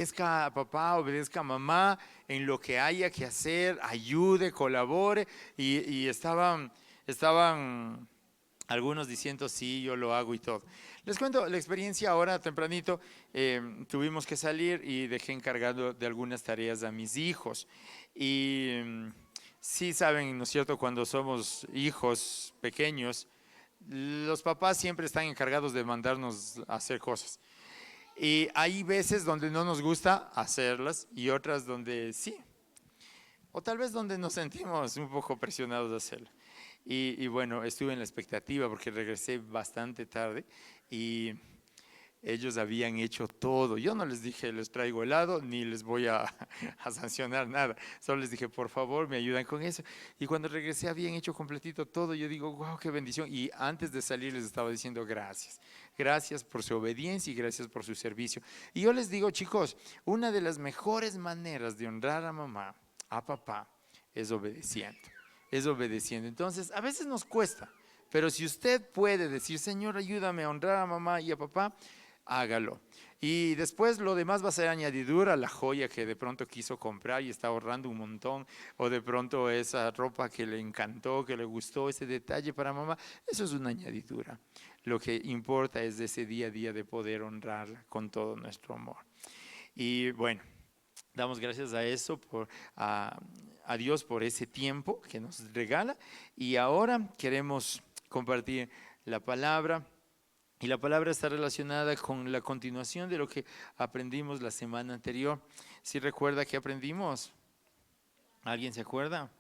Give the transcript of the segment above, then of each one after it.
obedezca a papá, obedezca a mamá en lo que haya que hacer, ayude, colabore. Y estaban algunos diciendo, sí, yo lo hago y todo. Les cuento la experiencia ahora, tempranito, tuvimos que salir y dejé encargado de algunas tareas a mis hijos. Y sí saben, ¿no es cierto?, cuando somos hijos pequeños, los papás siempre están encargados de mandarnos a hacer cosas. Y hay veces donde no nos gusta hacerlas y otras donde sí, o tal vez donde nos sentimos un poco presionados de hacerlo. Y bueno, estuve en la expectativa porque regresé bastante tarde y ellos habían hecho todo. Yo no les dije les traigo helado ni les voy a sancionar nada. Solo les dije por favor me ayudan con eso. Y cuando regresé habían hecho completito todo. Yo digo wow, qué bendición. Y antes de salir les estaba diciendo gracias. Gracias por su obediencia y gracias por su servicio. Y yo les digo chicos, una de las mejores maneras de honrar a mamá, a papá, es obedeciendo. Es obedeciendo. Entonces a veces nos cuesta. Pero si usted puede decir, Señor, ayúdame a honrar a mamá y a papá, hágalo. Y después lo demás va a ser añadidura, la joya que de pronto quiso comprar y está ahorrando un montón, o de pronto esa ropa que le encantó, que le gustó, ese detalle para mamá, eso es una añadidura. Lo que importa es ese día a día de poder honrarla con todo nuestro amor. Y bueno, damos gracias a eso, a Dios por ese tiempo que nos regala y ahora queremos compartir la palabra. Y la palabra está relacionada con la continuación de lo que aprendimos la semana anterior. Si recuerda que aprendimos, ¿alguien se acuerda?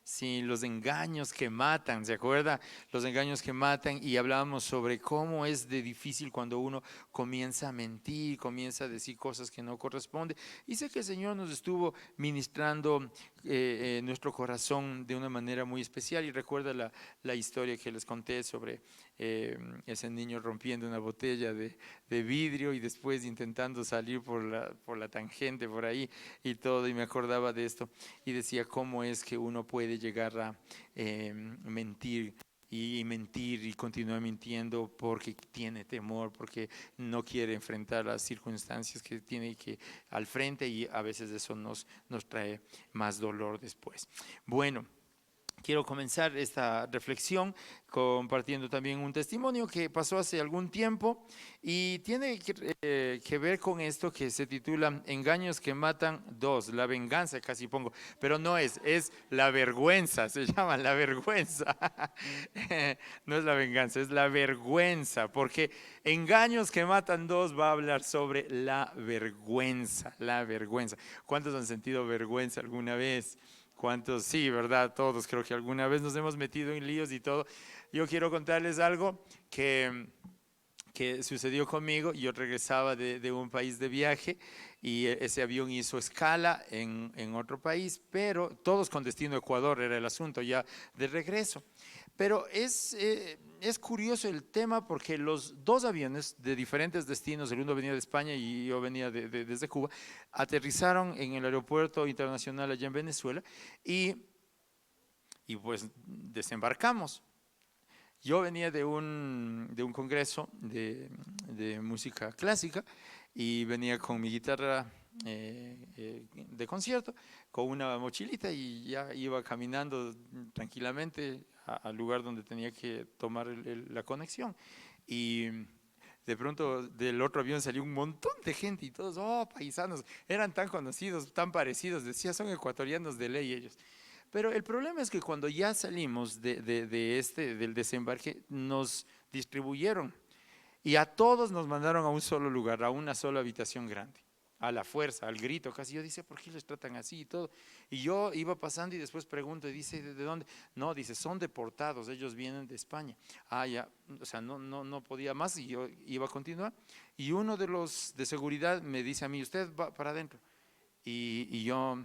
Sí, los engaños que matan, ¿se acuerda? Los engaños que matan y hablábamos sobre cómo es de difícil cuando uno comienza a mentir, comienza a decir cosas que no corresponden. Y sé que el Señor nos estuvo ministrando nuestro corazón de una manera muy especial y recuerda la historia que les conté sobre ese niño rompiendo una botella de vidrio y después intentando salir por la tangente por ahí y todo, y me acordaba de esto y decía cómo es que uno puede llegar a mentir y mentir y continuar mintiendo porque tiene temor, porque no quiere enfrentar las circunstancias que tiene que al frente y a veces eso nos trae más dolor después. Bueno. Quiero comenzar esta reflexión compartiendo también un testimonio que pasó hace algún tiempo y tiene que ver con esto que se titula Engaños que matan dos, la venganza casi pongo, pero no es la vergüenza, se llama la vergüenza. No es la venganza, es la vergüenza, porque Engaños que matan dos va a hablar sobre la vergüenza, la vergüenza. ¿Cuántos han sentido vergüenza alguna vez? ¿Cuántos? Sí, ¿verdad? Todos creo que alguna vez nos hemos metido en líos y todo. Yo quiero contarles algo que sucedió conmigo. Yo regresaba de un país de viaje y ese avión hizo escala en otro país, pero todos con destino a Ecuador era el asunto ya de regreso. Pero es curioso el tema porque los dos aviones de diferentes destinos, el uno venía de España y yo venía desde Cuba, aterrizaron en el aeropuerto internacional allá en Venezuela y, y pues desembarcamos. Yo venía de un congreso de música clásica y venía con mi guitarra de concierto, con una mochilita y ya iba caminando tranquilamente al lugar donde tenía que tomar la conexión. Y de pronto del otro avión salió un montón de gente y todos, oh, paisanos, eran tan conocidos, tan parecidos, decía, son ecuatorianos de ley ellos. Pero el problema es que cuando ya salimos del desembarque, nos distribuyeron y a todos nos mandaron a un solo lugar, a una sola habitación grande, a la fuerza, al grito, casi. Yo dice, ¿por qué les tratan así y todo? Y yo iba pasando y después pregunto y dice, ¿de dónde? No, dice, son deportados, ellos vienen de España. Ah, ya, o sea, no podía más y yo iba a continuar. Y uno de los de seguridad me dice a mí, usted va para adentro. Y yo,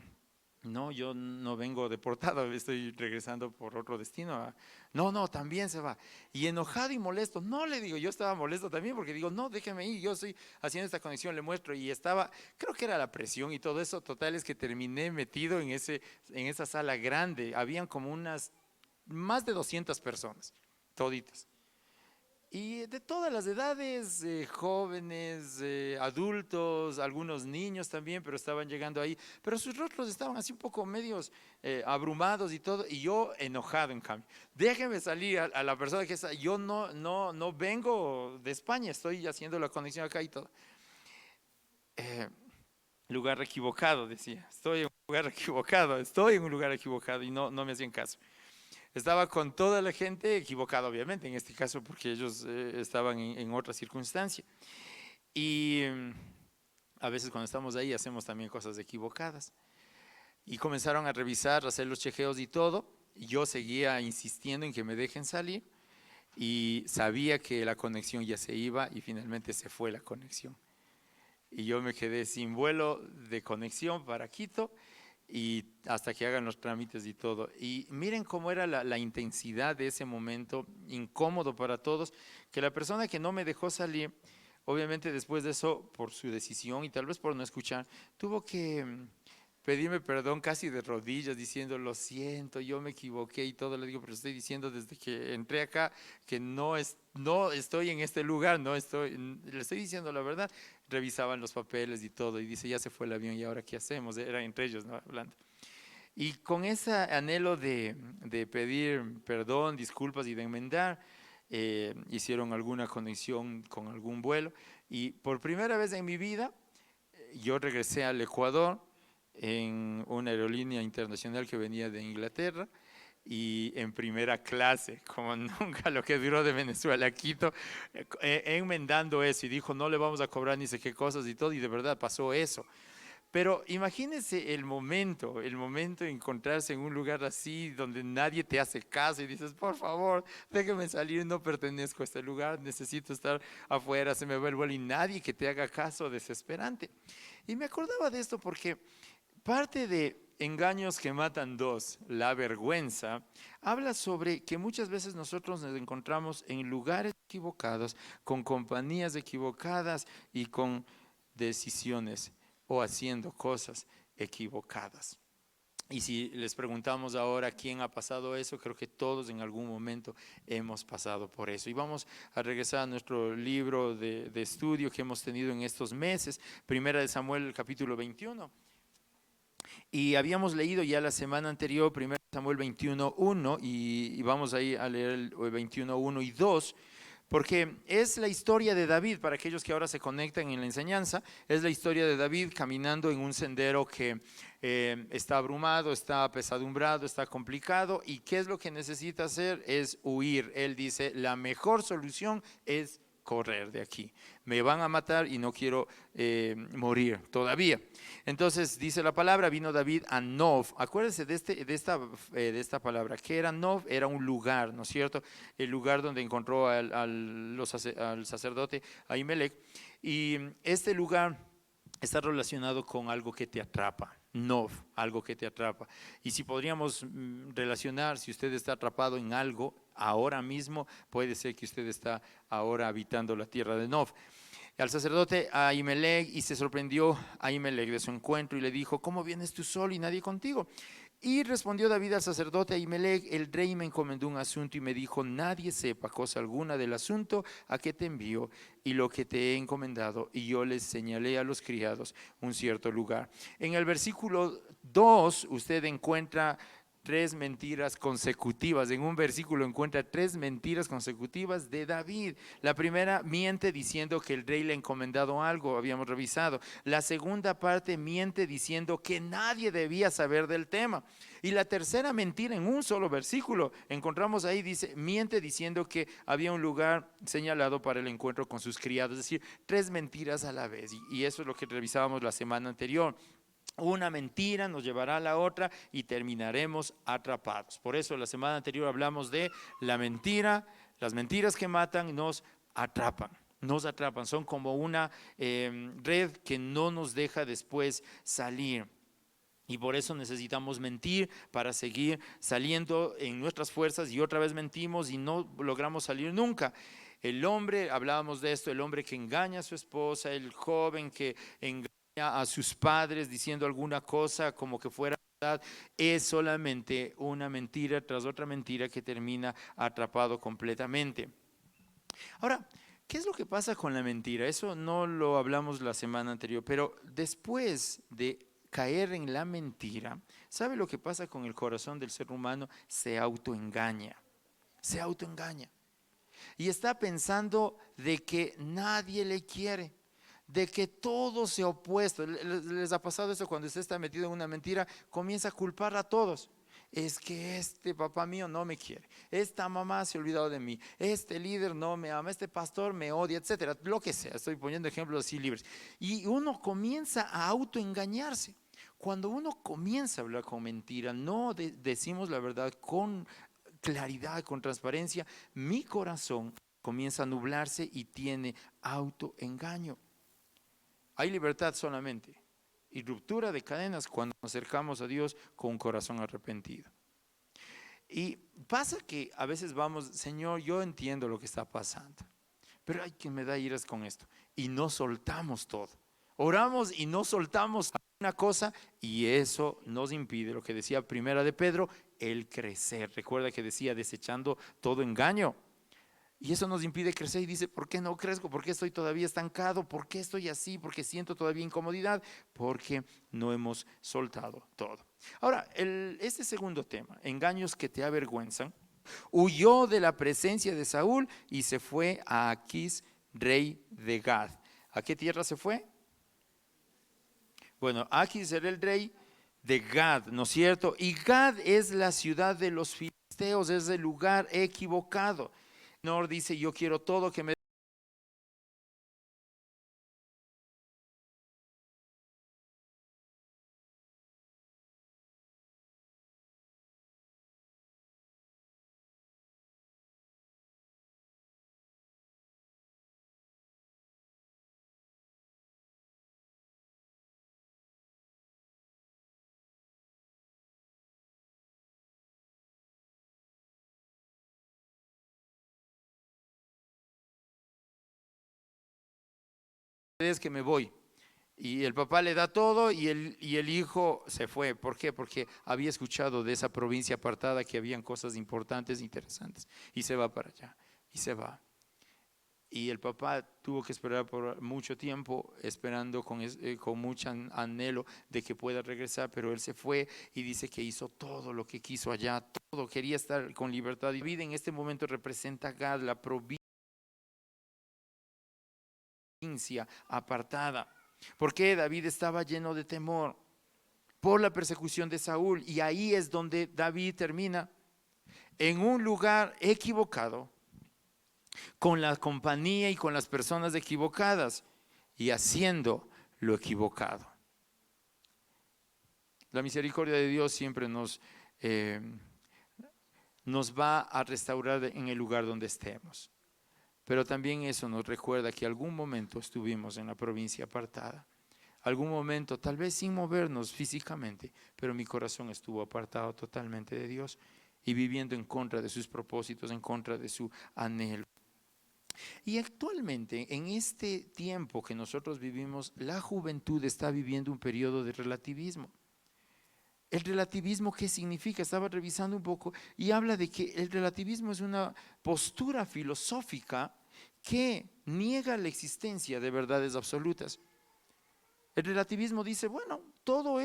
no, yo no vengo deportado, estoy regresando por otro destino. No, también se va. Y enojado y molesto, no le digo, yo estaba molesto también porque digo, no, déjeme ir, yo estoy haciendo esta conexión, le muestro. Y estaba, creo que era la presión y todo eso, total es que terminé metido en esa sala grande. Habían como unas, más de 200 personas, toditas. Y de todas las edades, jóvenes, adultos, algunos niños también, pero estaban llegando ahí. Pero sus rostros estaban así un poco medios abrumados y todo. Y yo enojado, en cambio. Déjeme salir a la persona que está. Yo no vengo de España, estoy haciendo la conexión acá y todo. Eh, lugar equivocado, decía. Estoy en un lugar equivocado, estoy en un lugar equivocado y no me hacían caso. Estaba con toda la gente equivocada, obviamente, en este caso, porque ellos estaban en otra circunstancia. Y a veces cuando estamos ahí hacemos también cosas equivocadas. Y comenzaron a revisar, a hacer los chequeos y todo. Y yo seguía insistiendo en que me dejen salir y sabía que la conexión ya se iba y finalmente se fue la conexión. Y yo me quedé sin vuelo de conexión para Quito y hasta que hagan los trámites y todo. Y miren cómo era la intensidad de ese momento, incómodo para todos, que la persona que no me dejó salir, obviamente después de eso, por su decisión y tal vez por no escuchar, tuvo que pedirme perdón casi de rodillas, diciendo, lo siento, yo me equivoqué y todo. Le digo, pero estoy diciendo desde que entré acá que no estoy en este lugar, le estoy diciendo la verdad. Revisaban los papeles y todo, y dice, ya se fue el avión, ¿y ahora qué hacemos? Era entre ellos, ¿no? Hablando. Y con ese anhelo de pedir perdón, disculpas y de enmendar, hicieron alguna conexión con algún vuelo, y por primera vez en mi vida, yo regresé al Ecuador en una aerolínea internacional que venía de Inglaterra, y en primera clase, como nunca lo que duró de Venezuela a Quito, enmendando eso, y dijo, no le vamos a cobrar ni sé qué cosas y todo, y de verdad pasó eso. Pero imagínense el momento de encontrarse en un lugar así donde nadie te hace caso y dices, por favor, déjeme salir, no pertenezco a este lugar, necesito estar afuera, se me va el vuelo y nadie que te haga caso, desesperante. Y me acordaba de esto porque parte de Engaños que matan dos, la vergüenza, habla sobre que muchas veces nosotros nos encontramos en lugares equivocados, con compañías equivocadas y con decisiones o haciendo cosas equivocadas. Y si les preguntamos ahora quién ha pasado eso, creo que todos en algún momento hemos pasado por eso. Y vamos a regresar a nuestro libro de estudio que hemos tenido en estos meses, Primera de Samuel, capítulo 21. Y habíamos leído ya la semana anterior, 1 Samuel 21:1, y vamos ahí a leer el 21:1 y 2, porque es la historia de David, para aquellos que ahora se conectan en la enseñanza, es la historia de David caminando en un sendero que está abrumado, está apesadumbrado, está complicado, y ¿qué es lo que necesita hacer? Es huir. Él dice, la mejor solución es correr de aquí. Me van a matar y no quiero morir todavía. Entonces dice la palabra, vino David a Nov. Acuérdense de esta palabra. ¿Qué era Nov? Era un lugar, ¿no es cierto? El lugar donde encontró al sacerdote Ahimelech. Y este lugar está relacionado con algo que te atrapa. Nov, algo que te atrapa. Y si podríamos relacionar, si usted está atrapado en algo, ahora mismo puede ser que usted está ahora habitando la tierra de Nov. Al sacerdote Ahimelech, y se sorprendió Ahimelech de su encuentro y le dijo, ¿cómo vienes tú solo y nadie contigo? Y respondió David al sacerdote Ahimelech, el rey me encomendó un asunto y me dijo, nadie sepa cosa alguna del asunto a que te envío y lo que te he encomendado. Y yo les señalé a los criados un cierto lugar. En el versículo 2 usted encuentra tres mentiras consecutivas. En un versículo encuentra tres mentiras consecutivas de David. La primera, miente diciendo que el rey le ha encomendado algo, habíamos revisado. La segunda parte, miente diciendo que nadie debía saber del tema. Y la tercera mentira, en un solo versículo, encontramos ahí, dice, miente diciendo que había un lugar señalado para el encuentro con sus criados. Es decir, tres mentiras a la vez. Y eso es lo que revisábamos la semana anterior. Una mentira nos llevará a la otra y terminaremos atrapados. Por eso la semana anterior hablamos de la mentira, las mentiras que matan nos atrapan, son como una red que no nos deja después salir. Y por eso necesitamos mentir para seguir saliendo en nuestras fuerzas, y otra vez mentimos y no logramos salir nunca. El hombre, hablábamos de esto, el hombre que engaña a su esposa, el joven que engaña a sus padres diciendo alguna cosa como que fuera verdad, es solamente una mentira tras otra mentira que termina atrapado completamente. Ahora, ¿qué es lo que pasa con la mentira? Eso no lo hablamos la semana anterior, pero después de caer en la mentira, ¿sabe lo que pasa con el corazón del ser humano? Se autoengaña, se autoengaña. Y está pensando de que nadie le quiere, de que todo se opuesto. ¿Les ha pasado eso cuando usted está metido en una mentira? Comienza a culpar a todos. Es que este papá mío no me quiere, esta mamá se ha olvidado de mí, este líder no me ama, este pastor me odia, etcétera, lo que sea. Estoy poniendo ejemplos así libres. Y uno comienza a autoengañarse. Cuando uno comienza a hablar con mentira, no decimos la verdad con claridad, con transparencia, mi corazón comienza a nublarse y tiene autoengaño. Hay libertad solamente y ruptura de cadenas cuando nos acercamos a Dios con un corazón arrepentido. Y pasa que a veces vamos, Señor, yo entiendo lo que está pasando, pero hay que me da iras con esto. Y no soltamos todo. Oramos y no soltamos una cosa y eso nos impide, lo que decía Primera de Pedro, el crecer. Recuerda que decía desechando todo engaño. Y eso nos impide crecer y dice, ¿por qué no crezco? ¿Por qué estoy todavía estancado? ¿Por qué estoy así? ¿Por qué siento todavía incomodidad? Porque no hemos soltado todo. Ahora, este segundo tema, engaños que te avergüenzan, huyó de la presencia de Saúl y se fue a Aquís, rey de Gad. ¿A qué tierra se fue? Bueno, Aquís era el rey de Gad, ¿no es cierto? Y Gad es la ciudad de los filisteos, es el lugar equivocado. El Señor dice, yo quiero todo que me es que me voy. Y el papá le da todo y el hijo se fue. ¿Por qué? Porque había escuchado de esa provincia apartada que habían cosas importantes, interesantes. Y se va para allá. Y se va. Y el papá tuvo que esperar por mucho tiempo, esperando con mucho anhelo de que pueda regresar, pero él se fue y dice que hizo todo lo que quiso allá, todo, quería estar con libertad. Y vida en este momento representa a Gad, la provincia apartada. Porque David estaba lleno de temor por la persecución de Saúl. Y ahí es donde David termina en un lugar equivocado, con la compañía y con las personas equivocadas y haciendo lo equivocado. La misericordia de Dios siempre eh, nos va a restaurar en el lugar donde estemos. Pero también eso nos recuerda que algún momento estuvimos en la provincia apartada. Algún momento, tal vez sin movernos físicamente, pero mi corazón estuvo apartado totalmente de Dios y viviendo en contra de sus propósitos, en contra de su anhelo. Y actualmente, en este tiempo que nosotros vivimos, la juventud está viviendo un periodo de relativismo. ¿El relativismo qué significa? Estaba revisando un poco y habla de que el relativismo es una postura filosófica que niega la existencia de verdades absolutas. El relativismo dice, bueno, todo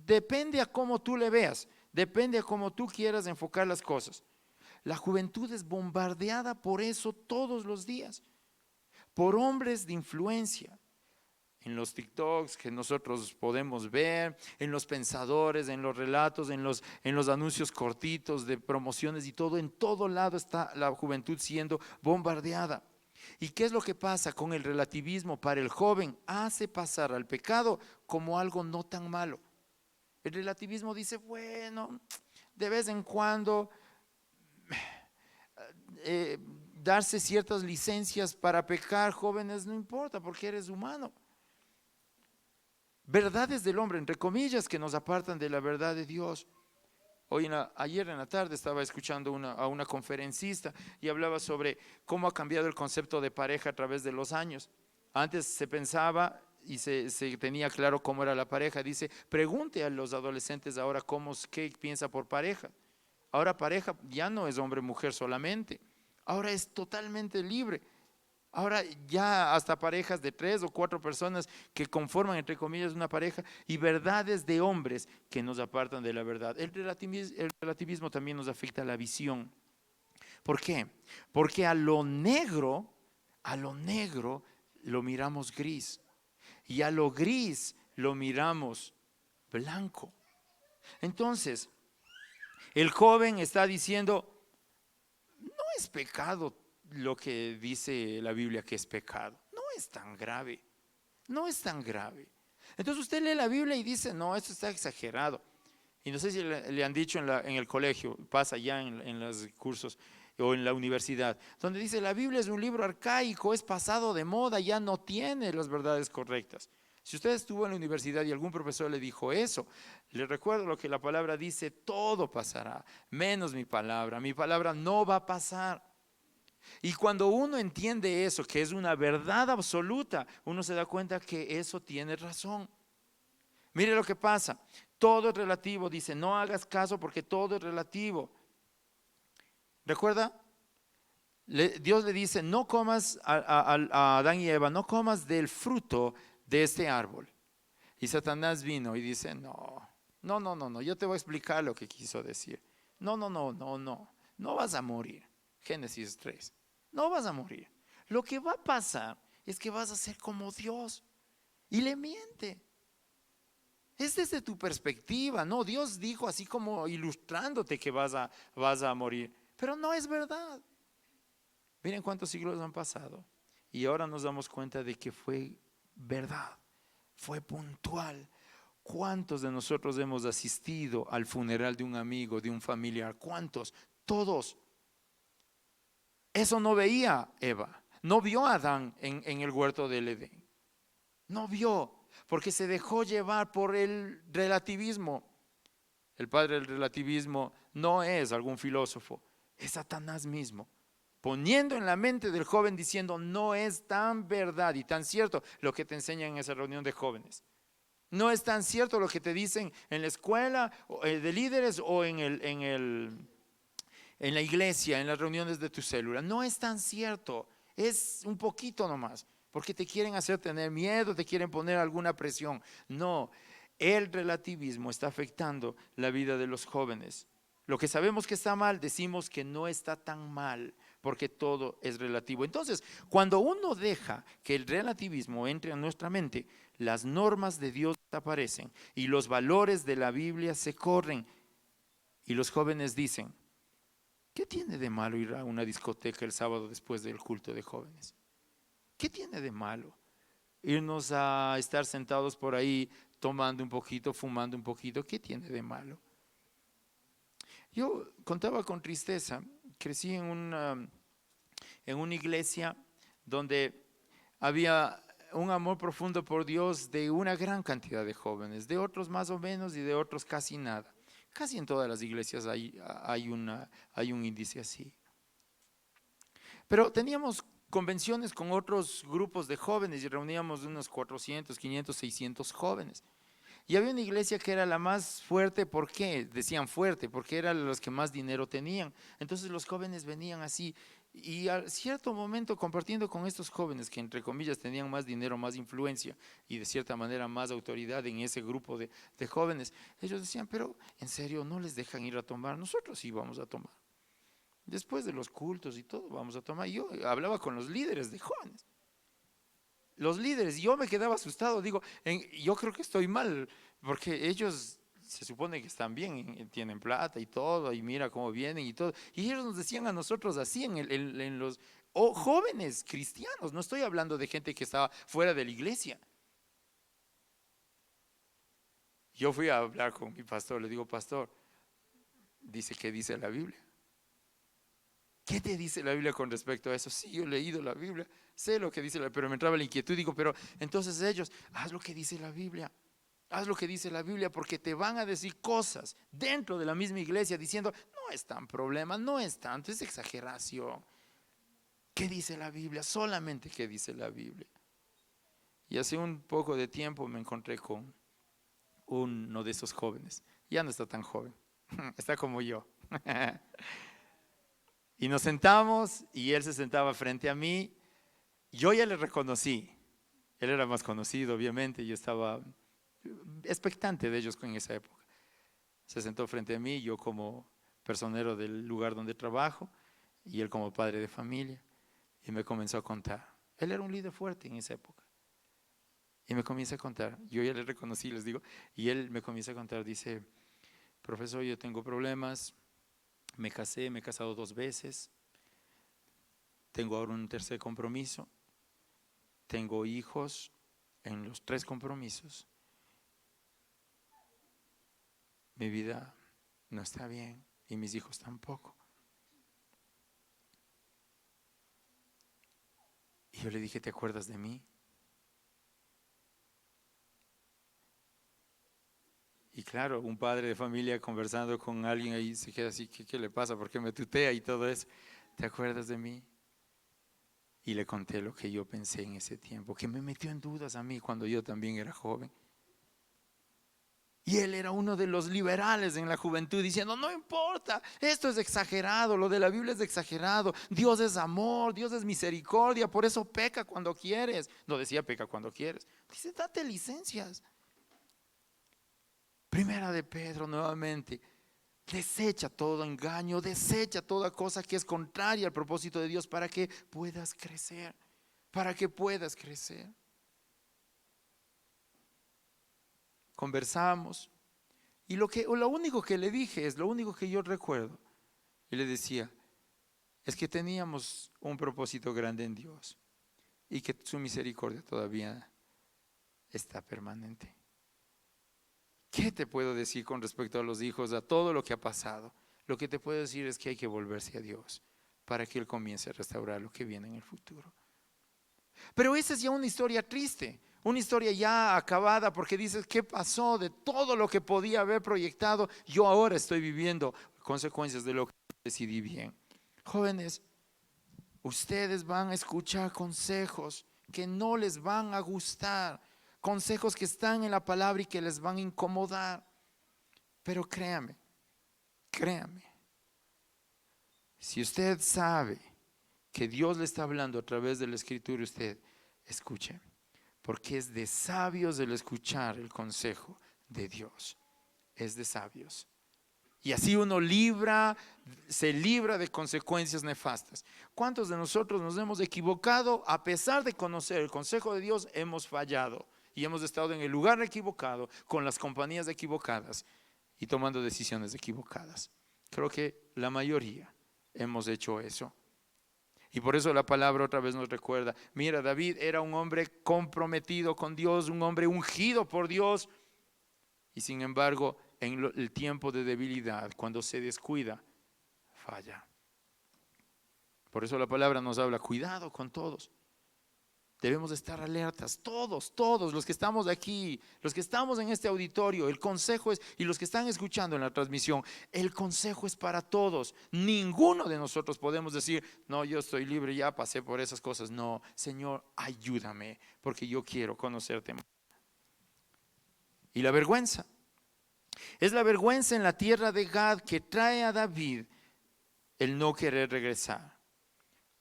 depende a cómo tú le veas, depende a cómo tú quieras enfocar las cosas. La juventud es bombardeada por eso todos los días, por hombres de influencia, en los TikToks que nosotros podemos ver, en los pensadores, en los relatos, en los anuncios cortitos de promociones y todo, en todo lado está la juventud siendo bombardeada. ¿Y qué es lo que pasa con el relativismo para el joven? Hace pasar al pecado como algo no tan malo. El relativismo dice, bueno, de vez en cuando eh, darse ciertas licencias para pecar, jóvenes, no importa porque eres humano. Verdades del hombre, entre comillas, que nos apartan de la verdad de Dios. Ayer en la tarde estaba escuchando a una conferencista y hablaba sobre cómo ha cambiado el concepto de pareja a través de los años. Antes se pensaba y se tenía claro cómo era la pareja. Dice, pregunte a los adolescentes ahora qué piensa por pareja. Ahora pareja ya no es hombre-mujer solamente. Ahora es totalmente libre. Ahora ya hasta parejas de 3 o 4 personas que conforman, entre comillas, una pareja, y verdades de hombres que nos apartan de la verdad. El relativismo también nos afecta a la visión. ¿Por qué? Porque a lo negro lo miramos gris, y a lo gris lo miramos blanco. Entonces, el joven está diciendo, no es pecado lo que dice la Biblia que es pecado. No es tan grave. No es tan grave. Entonces usted lee la Biblia y dice, no, esto está exagerado. Y no sé si le han dicho en el colegio, pasa ya en los cursos o en la universidad, donde dice, la Biblia es un libro arcaico, es pasado de moda, ya no tiene las verdades correctas. Si usted estuvo en la universidad y algún profesor le dijo eso, le recuerdo lo que la palabra dice, todo pasará, menos mi palabra no va a pasar. Y cuando uno entiende eso, que es una verdad absoluta, uno se da cuenta que eso tiene razón. Mire lo que pasa, todo es relativo, dice, no hagas caso porque todo es relativo. ¿Recuerda? Dios le dice, no comas a Adán y Eva, no comas del fruto de este árbol. Y Satanás vino y dice, no, yo te voy a explicar lo que quiso decir. No vas a morir. Génesis 3, no vas a morir. Lo que va a pasar es que vas a ser como Dios. Y le miente. Es desde tu perspectiva, ¿no? Dios dijo así como ilustrándote que vas a morir, pero no es verdad. Miren cuántos siglos han pasado y ahora nos damos cuenta de que fue verdad, fue puntual. ¿Cuántos de nosotros hemos asistido al funeral de un amigo, de un familiar? ¿Cuántos? Todos. Eso no veía Eva, no vio a Adán en el huerto del Edén. No vio, porque se dejó llevar por el relativismo. El padre del relativismo no es algún filósofo, es Satanás mismo, poniendo en la mente del joven diciendo, no es tan verdad y tan cierto lo que te enseñan en esa reunión de jóvenes. No es tan cierto lo que te dicen en la escuela de líderes o en la iglesia, en las reuniones de tu célula. No es tan cierto, es un poquito nomás, porque te quieren hacer tener miedo, te quieren poner alguna presión. No, el relativismo está afectando la vida de los jóvenes. Lo que sabemos que está mal, decimos que no está tan mal, porque todo es relativo. Entonces, cuando uno deja que el relativismo entre en nuestra mente, las normas de Dios aparecen y los valores de la Biblia se corren. Y los jóvenes dicen, ¿qué tiene de malo ir a una discoteca el sábado después del culto de jóvenes? ¿Qué tiene de malo irnos a estar sentados por ahí tomando un poquito, fumando un poquito? ¿Qué tiene de malo? Yo contaba con tristeza, crecí en una iglesia donde había un amor profundo por Dios de una gran cantidad de jóvenes, de otros más o menos y de otros casi nada. Casi en todas las iglesias hay un índice así. Pero teníamos convenciones con otros grupos de jóvenes y reuníamos unos 400, 500, 600 jóvenes. Y había una iglesia que era la más fuerte, ¿por qué? Decían fuerte, porque eran los que más dinero tenían. Entonces los jóvenes venían así y a cierto momento compartiendo con estos jóvenes que entre comillas tenían más dinero, más influencia y de cierta manera más autoridad en ese grupo de jóvenes, ellos decían, pero en serio, no les dejan ir a tomar, nosotros sí vamos a tomar. Después de los cultos y todo, vamos a tomar. Yo hablaba con los líderes de jóvenes. Los líderes, yo me quedaba asustado, digo, yo creo que estoy mal, porque ellos se supone que están bien, tienen plata y todo, y mira cómo vienen y todo. Y ellos nos decían a nosotros así en los jóvenes cristianos, no estoy hablando de gente que estaba fuera de la iglesia. Yo fui a hablar con mi pastor, le digo, pastor, dice que dice la Biblia. ¿Qué te dice la Biblia con respecto a eso? Sí, yo he leído la Biblia, sé lo que dice la Biblia, pero me entraba la inquietud, digo, pero entonces ellos, haz lo que dice la Biblia, haz lo que dice la Biblia, porque te van a decir cosas dentro de la misma iglesia diciendo, no es tan problema, no es tanto, es exageración. ¿Qué dice la Biblia? Solamente qué dice la Biblia. Y hace un poco de tiempo me encontré con uno de esos jóvenes, ya no está tan joven, está como yo. Y nos sentamos y él se sentaba frente a mí. Yo ya le reconocí. Él era más conocido, obviamente. Yo estaba expectante de ellos en esa época. Se sentó frente a mí, yo como personero del lugar donde trabajo y él como padre de familia. Y me comenzó a contar. Él era un líder fuerte en esa época. Y me comienza a contar. Yo ya le reconocí, les digo. Y él me comienza a contar. Dice, profesor, yo tengo problemas. Me casé, me he casado 2 veces. Tengo ahora un tercer compromiso. Tengo hijos en los 3 compromisos. Mi vida no está bien y mis hijos tampoco. Y yo le dije, ¿te acuerdas de mí? Y claro, un padre de familia conversando con alguien ahí se queda así, ¿qué le pasa? ¿Por qué me tutea y todo eso? ¿Te acuerdas de mí? Y le conté lo que yo pensé en ese tiempo, que me metió en dudas a mí cuando yo también era joven. Y él era uno de los liberales en la juventud diciendo, no importa, esto es exagerado, lo de la Biblia es exagerado, Dios es amor, Dios es misericordia, por eso peca cuando quieres. No decía peca cuando quieres, dice date licencias. Primera de Pedro nuevamente, desecha todo engaño, desecha toda cosa que es contraria al propósito de Dios para que puedas crecer, para que puedas crecer. Conversamos. Y lo único que le dije es, lo único que yo recuerdo, y le decía, es que teníamos un propósito grande en Dios y que su misericordia todavía está permanente. ¿Qué te puedo decir con respecto a los hijos, a todo lo que ha pasado? Lo que te puedo decir es que hay que volverse a Dios para que Él comience a restaurar lo que viene en el futuro. Pero esa es ya una historia triste, una historia ya acabada, porque dices, ¿qué pasó de todo lo que podía haber proyectado? Yo ahora estoy viviendo consecuencias de lo que decidí bien. Jóvenes, ustedes van a escuchar consejos que no les van a gustar, consejos que están en la palabra y que les van a incomodar. Pero créame, créame, si usted sabe que Dios le está hablando a través de la escritura, usted escuche. Porque es de sabios el escuchar el consejo de Dios. Es de sabios. Y así uno se libra de consecuencias nefastas. ¿Cuántos de nosotros nos hemos equivocado? A pesar de conocer el consejo de Dios, hemos fallado. Y hemos estado en el lugar equivocado, con las compañías equivocadas y tomando decisiones equivocadas. Creo que la mayoría hemos hecho eso. Y por eso la palabra otra vez nos recuerda, mira, David era un hombre comprometido con Dios, un hombre ungido por Dios, y sin embargo, en el tiempo de debilidad, cuando se descuida, falla. Por eso la palabra nos habla, cuidado con todos. Debemos estar alertas, todos los que estamos aquí, los que estamos en este auditorio, el consejo es, y los que están escuchando en la transmisión, el consejo es para todos. Ninguno de nosotros podemos decir, no, yo estoy libre, ya pasé por esas cosas. No, Señor, ayúdame, porque yo quiero conocerte más. Y la vergüenza, es la vergüenza en la tierra de Gad que trae a David el no querer regresar.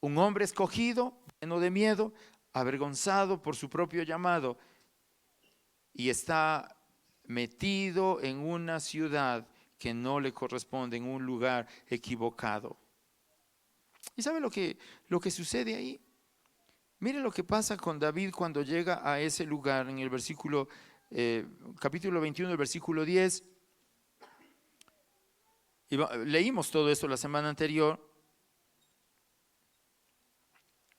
Un hombre escogido, lleno de miedo, avergonzado por su propio llamado y está metido en una ciudad que no le corresponde, en un lugar equivocado. ¿Y sabe lo que sucede ahí? Mire lo que pasa con David cuando llega a ese lugar en el versículo, capítulo 21, el versículo 10. Leímos todo esto la semana anterior.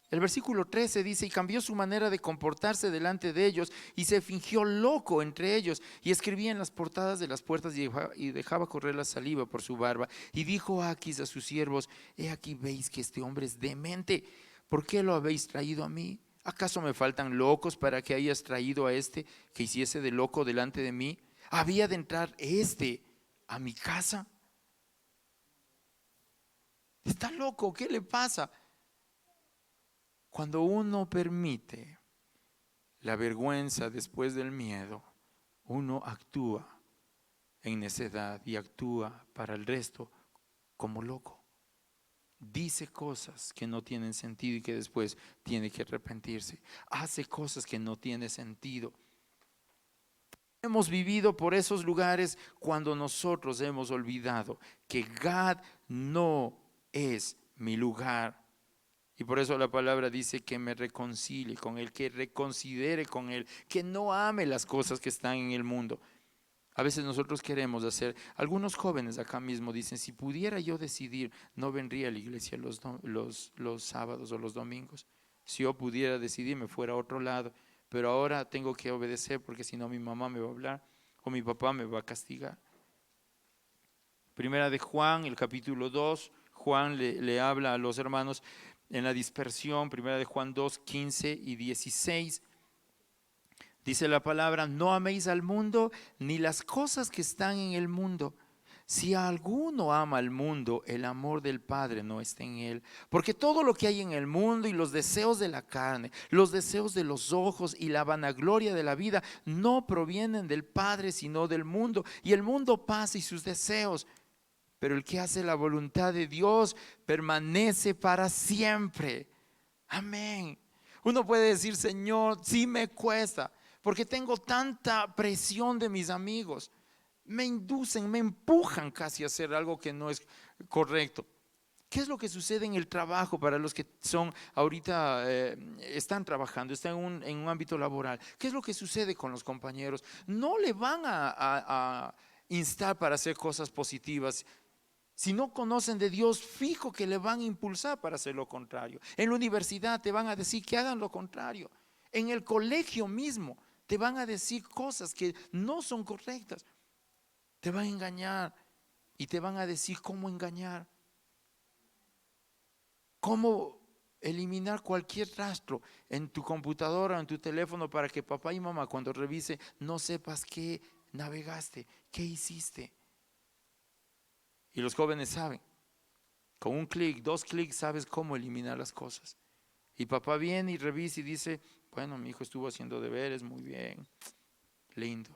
El versículo 13 dice, y cambió su manera de comportarse delante de ellos y se fingió loco entre ellos y escribía en las portadas de las puertas y dejaba correr la saliva por su barba. Y dijo Aquis a sus siervos, he aquí veis que este hombre es demente, ¿por qué lo habéis traído a mí? ¿Acaso me faltan locos para que hayas traído a este que hiciese de loco delante de mí? ¿Había de entrar este a mi casa? ¿Está loco? ¿Qué le pasa? Cuando uno permite la vergüenza después del miedo, uno actúa en necedad y actúa para el resto como loco. dice cosas que no tienen sentido y que después tiene que arrepentirse. Hace cosas que no tienen sentido. Hemos vivido por esos lugares cuando nosotros hemos olvidado que Gad no es mi lugar. Y por eso la palabra dice que me reconcilie con Él, que reconsidere con Él, que no ame las cosas que están en el mundo. A veces nosotros queremos hacer, algunos jóvenes acá mismo dicen, si pudiera yo decidir, no vendría a la iglesia los sábados o los domingos. Si yo pudiera decidir, me fuera a otro lado, pero ahora tengo que obedecer porque si no mi mamá me va a hablar o mi papá me va a castigar. Primera de Juan, el capítulo 2, Juan le habla a los hermanos en la dispersión, primera de Juan 2, 15 y 16. Dice la palabra, no améis al mundo ni las cosas que están en el mundo. Si alguno ama al mundo, el amor del Padre no está en él. Porque todo lo que hay en el mundo y los deseos de la carne, los deseos de los ojos y la vanagloria de la vida no provienen del Padre, sino del mundo. Y el mundo pasa y sus deseos. Pero el que hace la voluntad de Dios permanece para siempre. Amén. Uno puede decir, Señor, sí me cuesta, porque tengo tanta presión de mis amigos. Me inducen, me empujan casi a hacer algo que no es correcto. ¿Qué es lo que sucede en el trabajo para los que son ahorita, están trabajando, están en un ámbito laboral? ¿Qué es lo que sucede con los compañeros? No le van a instar para hacer cosas positivas. Si no conocen de Dios, fijo que le van a impulsar para hacer lo contrario. En la universidad te van a decir que hagan lo contrario. En el colegio mismo te van a decir cosas que no son correctas. Te van a engañar y te van a decir cómo engañar. Cómo eliminar cualquier rastro en tu computadora o en tu teléfono para que papá y mamá cuando revise no sepas qué navegaste, qué hiciste. Y los jóvenes saben. Con un clic, 2 clics sabes cómo eliminar las cosas. Y papá viene y revisa y dice, bueno, mi hijo estuvo haciendo deberes, muy bien, lindo.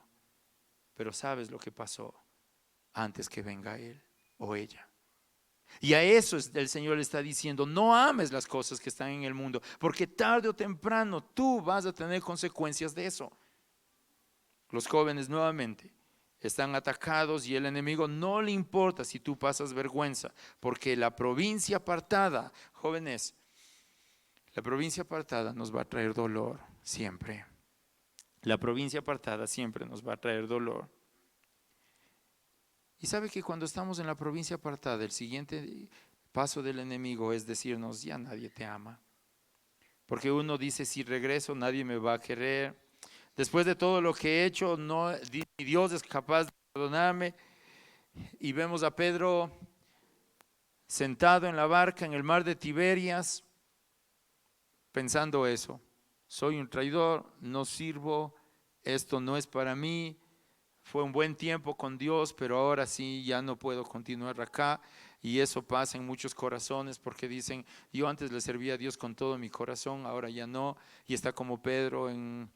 Pero sabes lo que pasó antes que venga él o ella. Y a eso el Señor le está diciendo, no ames las cosas que están en el mundo, porque tarde o temprano tú vas a tener consecuencias de eso. Los jóvenes nuevamente están atacados y el enemigo no le importa si tú pasas vergüenza, porque la provincia apartada, jóvenes, la provincia apartada nos va a traer dolor siempre. La provincia apartada siempre nos va a traer dolor. Y sabe que cuando estamos en la provincia apartada, el siguiente paso del enemigo es decirnos, ya nadie te ama. Porque uno dice, si regreso nadie me va a querer. Después de todo lo que he hecho, no, Dios es capaz de perdonarme. Y vemos a Pedro sentado en la barca en el mar de Tiberias, pensando eso. Soy un traidor, no sirvo, esto no es para mí. Fue un buen tiempo con Dios, pero ahora sí ya no puedo continuar acá. Y eso pasa en muchos corazones porque dicen, yo antes le servía a Dios con todo mi corazón, ahora ya no. Y está como Pedro en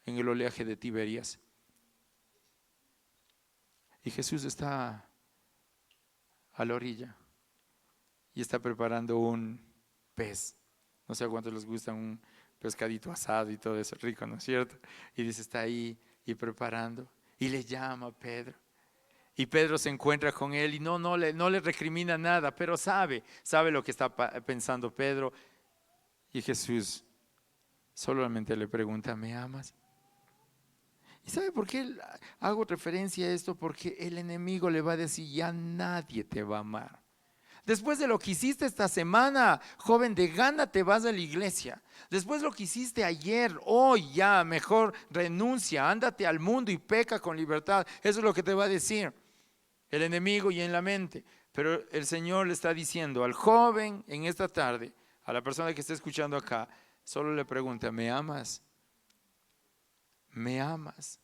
el oleaje de Tiberias. Y Jesús está a la orilla y está preparando un pez. No sé a cuántos les gusta un pescadito asado y todo eso rico, ¿no es cierto? Y dice, está ahí y preparando. Y le llama a Pedro. Y Pedro se encuentra con él y no le recrimina nada, pero sabe lo que está pensando Pedro. Y Jesús solamente le pregunta, ¿me amas? ¿Y sabe por qué hago referencia a esto? Porque el enemigo le va a decir, ya nadie te va a amar. Después de lo que hiciste esta semana, joven, de gana te vas a la iglesia. Después de lo que hiciste ayer, hoy ya, mejor renuncia, ándate al mundo y peca con libertad. Eso es lo que te va a decir el enemigo y en la mente. Pero el Señor le está diciendo al joven en esta tarde, a la persona que está escuchando acá, solo le pregunta, ¿me amas? ¿Me amas?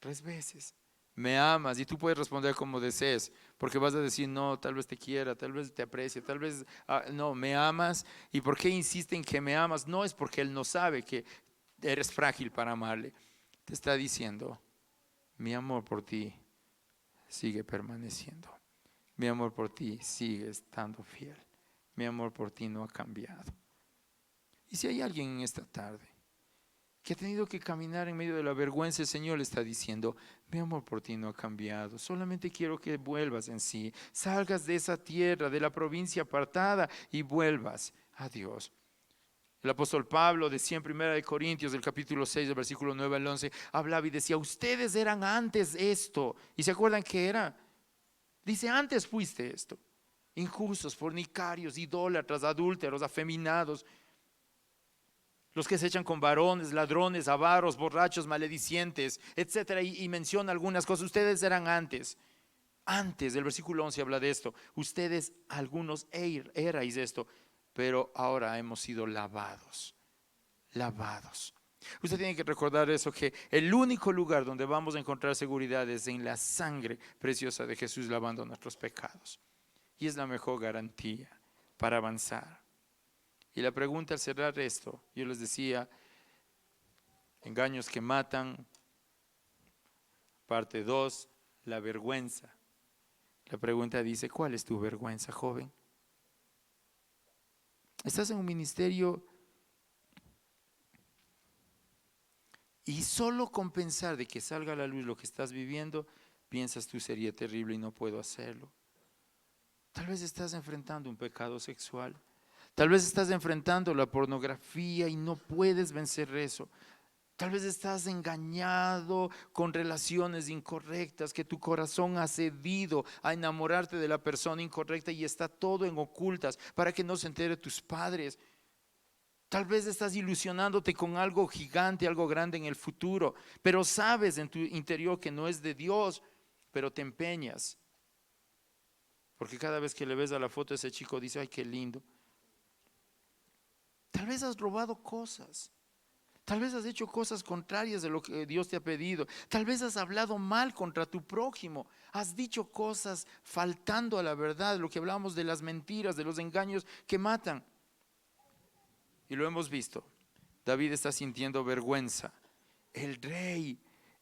3 veces. ¿Me amas? Y tú puedes responder como desees, porque vas a decir, no, tal vez te quiera, tal vez te aprecie, tal vez, no, ¿me amas? ¿Y por qué insiste en que me amas? No es porque Él no sabe que eres frágil para amarle. Te está diciendo, mi amor por ti sigue permaneciendo. Mi amor por ti sigue estando fiel. mi amor por ti no ha cambiado. Y si hay alguien en esta tarde que ha tenido que caminar en medio de la vergüenza, el Señor le está diciendo: mi amor por ti no ha cambiado, solamente quiero que vuelvas en sí, salgas de esa tierra, de la provincia apartada y vuelvas a Dios. El apóstol Pablo decía en 1 Corintios, del capítulo 6, del versículo 9 al 11, hablaba y decía: ustedes eran antes esto. ¿Y se acuerdan qué era? Dice: antes fuiste esto: injustos, fornicarios, idólatras, adúlteros, afeminados, los que se echan con varones, ladrones, avaros, borrachos, maledicientes, etcétera. Y menciona algunas cosas. Ustedes eran antes. Antes, el versículo 11 habla de esto. Ustedes, algunos, erais esto, pero ahora hemos sido lavados. Lavados. Usted tiene que recordar eso, que el único lugar donde vamos a encontrar seguridad es en la sangre preciosa de Jesús lavando nuestros pecados. Y es la mejor garantía para avanzar. Y la pregunta al cerrar esto, yo les decía: engaños que matan. Parte 2, la vergüenza. La pregunta dice: ¿cuál es tu vergüenza, joven? Estás en un ministerio y solo con pensar de que salga a la luz lo que estás viviendo, piensas tú: sería terrible y no puedo hacerlo. Tal vez estás enfrentando un pecado sexual. Tal vez estás enfrentando la pornografía y no puedes vencer eso. Tal vez estás engañado con relaciones incorrectas, que tu corazón ha cedido a enamorarte de la persona incorrecta y está todo en ocultas para que no se entere tus padres. Tal vez estás ilusionándote con algo gigante, algo grande en el futuro, pero sabes en tu interior que no es de Dios, pero te empeñas. Porque cada vez que le ves a la foto a ese chico, dice: ay, qué lindo. Tal vez has robado cosas. Tal vez has hecho cosas contrarias de lo que Dios te ha pedido. Tal vez has hablado mal contra tu prójimo. Has dicho cosas faltando a la verdad, lo que hablamos de las mentiras, de los engaños que matan. Y lo hemos visto. David está sintiendo vergüenza. El rey,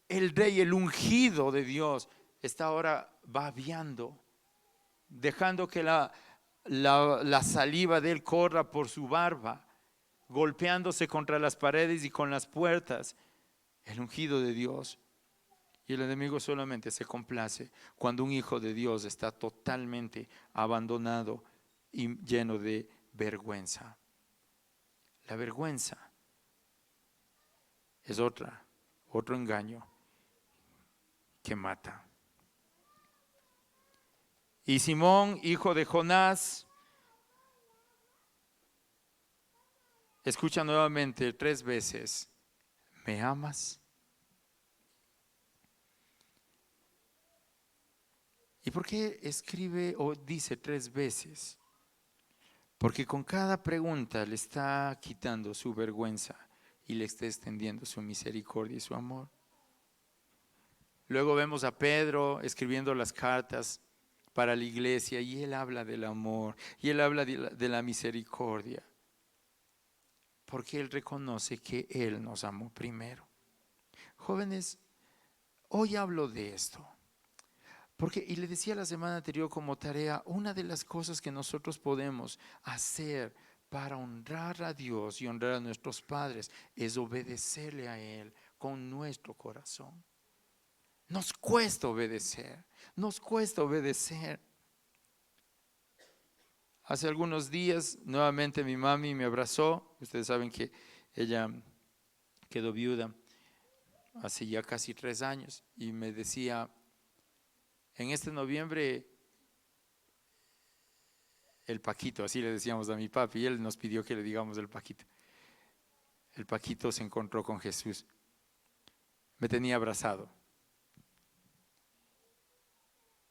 el ungido de Dios, está ahora babeando, dejando que la saliva de él corra por su barba, golpeándose contra las paredes y con las puertas. El ungido de Dios. Y el enemigo solamente se complace cuando un hijo de Dios está totalmente abandonado y lleno de vergüenza. La vergüenza es otro engaño que mata. Y Simón, hijo de Jonás, escucha nuevamente 3 veces: ¿me amas? ¿Y por qué escribe o dice 3 veces? Porque con cada pregunta le está quitando su vergüenza y le está extendiendo su misericordia y su amor. Luego vemos a Pedro escribiendo las cartas para la iglesia y él habla del amor y él habla de la misericordia. Porque él reconoce que él nos amó primero. Jóvenes, hoy hablo de esto. Porque, y le decía la semana anterior como tarea, una de las cosas que nosotros podemos hacer para honrar a Dios y honrar a nuestros padres es obedecerle a Él con nuestro corazón. Nos cuesta obedecer, nos cuesta obedecer. Hace algunos días nuevamente mi mami me abrazó. Ustedes saben que ella quedó viuda hace ya casi 3 años y me decía: en este noviembre el Paquito, así le decíamos a mi papi, y él nos pidió que le digamos el Paquito. El Paquito se encontró con Jesús. Me tenía abrazado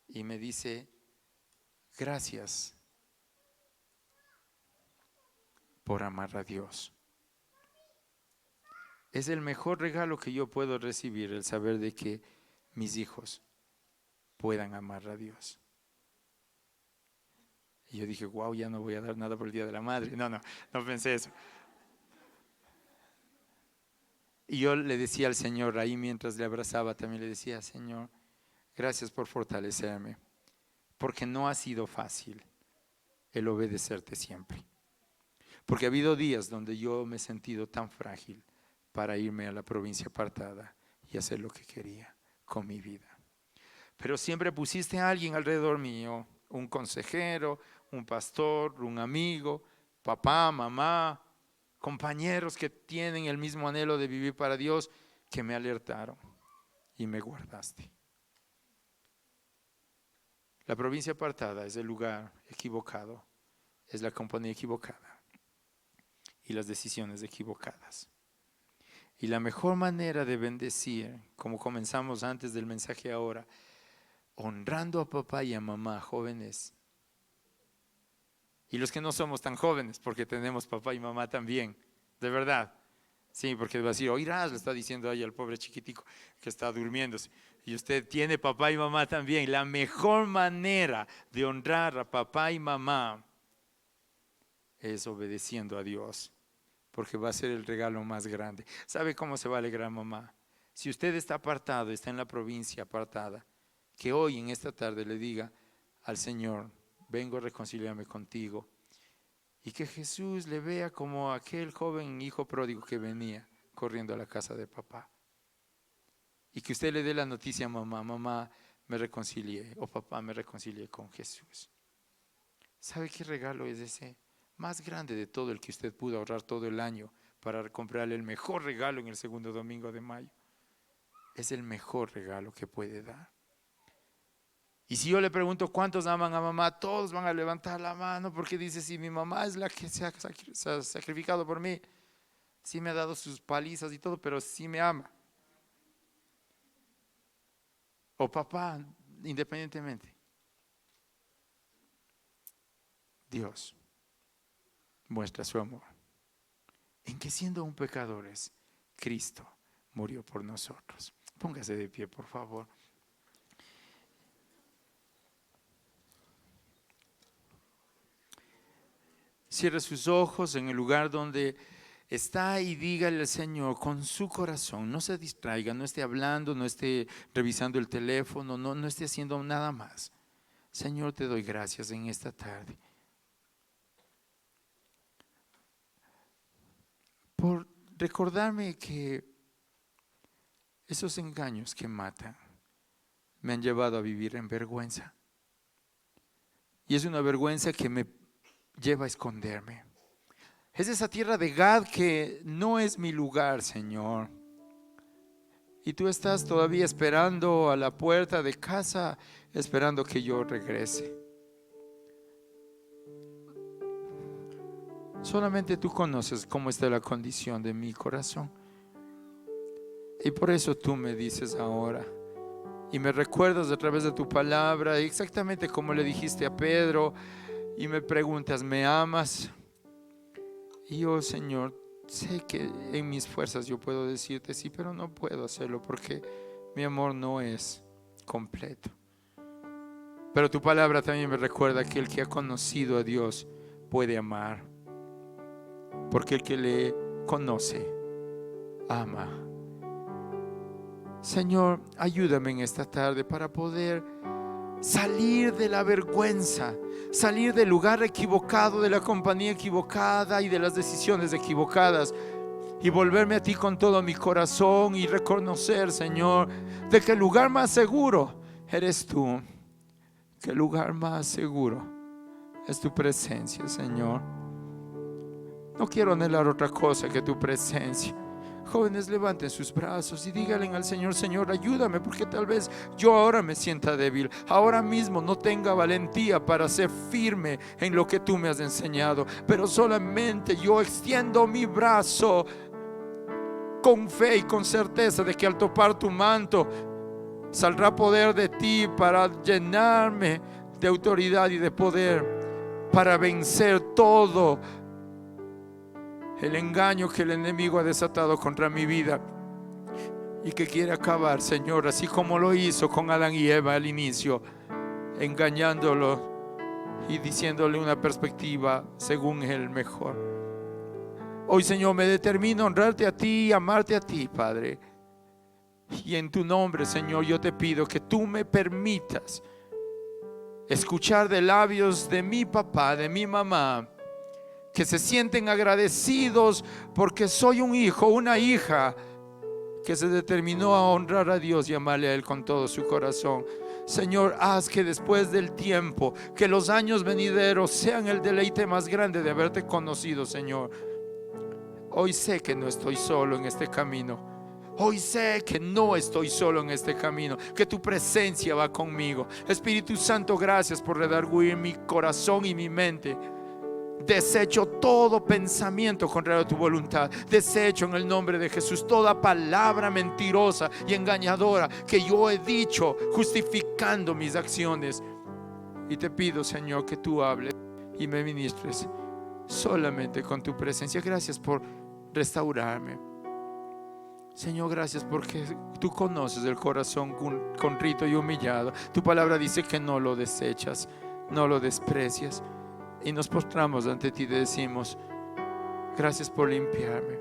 y me dice: gracias por amar a Dios. Es el mejor regalo que yo puedo recibir, el saber de que mis hijos puedan amar a Dios. Y yo dije: wow, ya no voy a dar nada por el Día de la Madre. No pensé eso. Y yo le decía al Señor, ahí mientras le abrazaba, también le decía: Señor, gracias por fortalecerme, porque no ha sido fácil el obedecerte siempre. Porque ha habido días donde yo me he sentido tan frágil para irme a la provincia apartada y hacer lo que quería con mi vida. Pero siempre pusiste a alguien alrededor mío, un consejero, un pastor, un amigo, papá, mamá, compañeros que tienen el mismo anhelo de vivir para Dios, que me alertaron y me guardaste. La provincia apartada es el lugar equivocado, es la compañía equivocada y las decisiones equivocadas. Y la mejor manera de bendecir, como comenzamos antes del mensaje ahora, honrando a papá y a mamá, jóvenes. Y los que no somos tan jóvenes, porque tenemos papá y mamá también, de verdad. Sí, porque va a decir, oirás, le está diciendo ahí al pobre chiquitico que está durmiéndose. Y usted tiene papá y mamá también. La mejor manera de honrar a papá y mamá es obedeciendo a Dios, porque va a ser el regalo más grande. ¿Sabe cómo se va a alegrar mamá? Si usted está apartado, está en la provincia apartada, que hoy en esta tarde le diga al Señor, vengo a reconciliarme contigo. Y que Jesús le vea como aquel joven hijo pródigo que venía corriendo a la casa de papá. Y que usted le dé la noticia a mamá, mamá, me reconcilié, o papá, me reconcilié con Jesús. ¿Sabe qué regalo es ese? Más grande de todo el que usted pudo ahorrar todo el año para comprarle el mejor regalo en el segundo domingo de mayo. Es el mejor regalo que puede dar. Y si yo le pregunto cuántos aman a mamá, todos van a levantar la mano porque dice, si mi mamá es la que se ha sacrificado por mí, sí me ha dado sus palizas y todo, pero sí me ama. O papá, independientemente. Dios muestra su amor en que siendo aún pecadores, Cristo murió por nosotros. Póngase de pie, por favor. Cierre sus ojos en el lugar donde está y dígale al Señor con su corazón, no se distraiga, no esté hablando, no esté revisando el teléfono, no esté haciendo nada más. Señor, te doy gracias en esta tarde por recordarme que esos engaños que matan me han llevado a vivir en vergüenza. Y es una vergüenza que me lleva a esconderme. Es esa tierra de Gad que no es mi lugar, Señor. Y tú estás todavía esperando a la puerta de casa, esperando que yo regrese. Solamente tú conoces cómo está la condición de mi corazón. Y por eso tú me dices ahora, y me recuerdas a través de tu palabra, exactamente como le dijiste a Pedro, y me preguntas, ¿me amas? Y yo, Señor, sé que en mis fuerzas yo puedo decirte sí, pero no puedo hacerlo porque mi amor no es completo. Pero tu palabra también me recuerda que el que ha conocido a Dios puede amar, porque el que le conoce, ama. Señor, ayúdame en esta tarde para poder salir de la vergüenza, salir del lugar equivocado, de la compañía equivocada y de las decisiones equivocadas, y volverme a ti con todo mi corazón y reconocer, Señor, de que el lugar más seguro eres tú, que el lugar más seguro es tu presencia, Señor. No quiero anhelar otra cosa que tu presencia. Jóvenes, levanten sus brazos y díganle al Señor, Señor, ayúdame, porque tal vez yo ahora me sienta débil, ahora mismo no tenga valentía para ser firme en lo que tú me has enseñado, pero solamente yo extiendo mi brazo con fe y con certeza de que al topar tu manto saldrá poder de ti para llenarme de autoridad y de poder para vencer todo el engaño que el enemigo ha desatado contra mi vida y que quiere acabar, Señor, así como lo hizo con Adán y Eva al inicio, engañándolo y diciéndole una perspectiva según el mejor. Hoy, Señor, me determino a honrarte a ti y amarte a ti, Padre. Y en tu nombre, Señor, yo te pido que tú me permitas escuchar de labios de mi papá, de mi mamá, que se sienten agradecidos porque soy un hijo, una hija que se determinó a honrar a Dios y amarle a Él con todo su corazón. Señor, haz que después del tiempo, que los años venideros sean el deleite más grande de haberte conocido, Señor. Hoy sé que no estoy solo en este camino. Hoy sé que no estoy solo en este camino, que tu presencia va conmigo. Espíritu Santo, gracias por redarguir mi corazón y mi mente. Desecho todo pensamiento contrario a tu voluntad. Desecho en el nombre de Jesús toda palabra mentirosa y engañadora que yo he dicho justificando mis acciones. Y te pido, Señor, que tú hables y me ministres solamente con tu presencia. Gracias por restaurarme, Señor. Gracias porque tú conoces el corazón contrito y humillado. Tu palabra dice que no lo desechas, no lo desprecias. Y nos postramos ante ti y te decimos: gracias por limpiarme,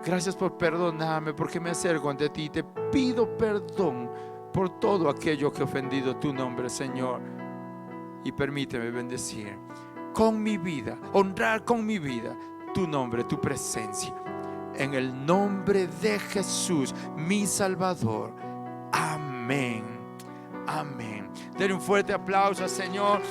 gracias por perdonarme, porque me acerco ante ti y te pido perdón por todo aquello que he ofendido tu nombre, Señor. Y permíteme bendecir con mi vida, honrar con mi vida tu nombre, tu presencia. En el nombre de Jesús, mi Salvador. Amén. Amén. Denle un fuerte aplauso al Señor.